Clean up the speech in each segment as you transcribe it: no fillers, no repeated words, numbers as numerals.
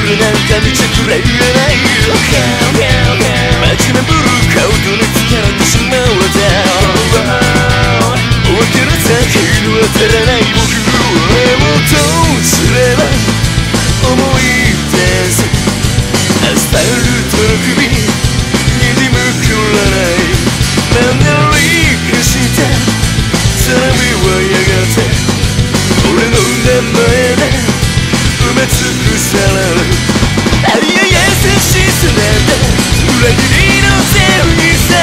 俺なんか見ちゃくらいがない街のブルーカウトに疲れてしまうわだお分けの先の当たらない僕をどうすれば思い出すアスファルトの首にじむくらないマンネリ化した空見はやがて俺の名前で埋め尽くされるありや優しさなんだ裏切りのせいさ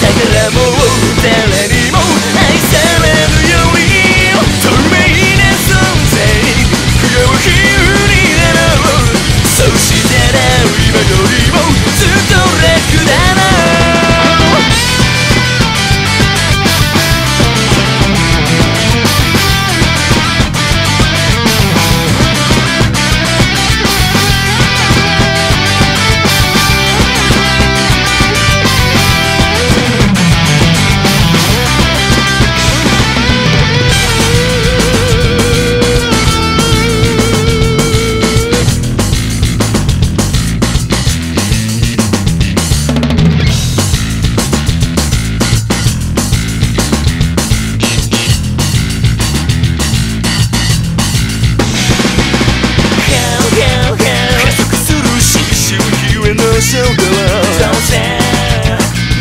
だからもう誰にも愛されるように透明な存在に不要比喩になろうそしたら今よりもずっと楽だな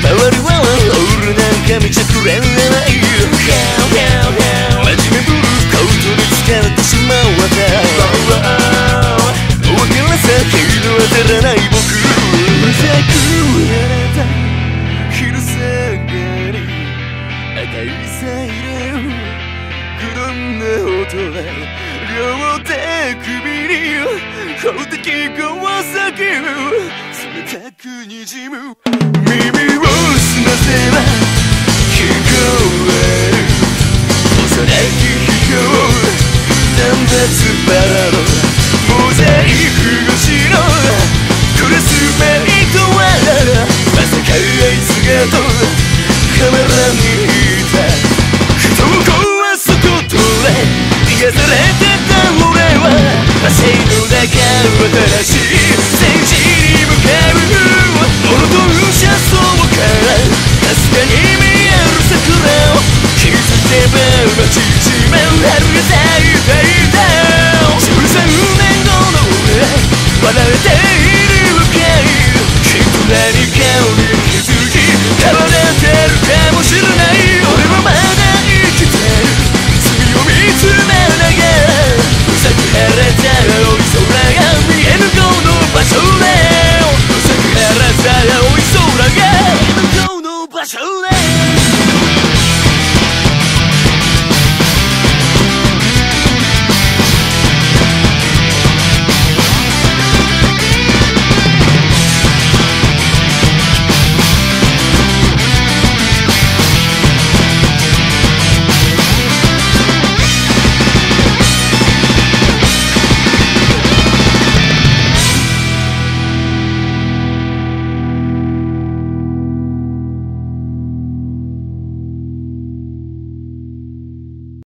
周りは俺なんか見ちゃくれない真面目ブルーコートに疲れてしまうわだお分から先の当たらない僕うざく笑った昼下がり赤いサイレン黒んな音で両手首に法的が叫ぶ冷たくにじむ耳を澄ませば聞こえる幼き光断髪バラのモザイク越しのクラスメイトはまさかあいつがとカメラにいた人を壊すことで癒されてた俺は正義の中新しい戦士に向かうモノトーン車窓からかすかに見える桜を気づけば街一面春が咲いていた13年後の俺笑えて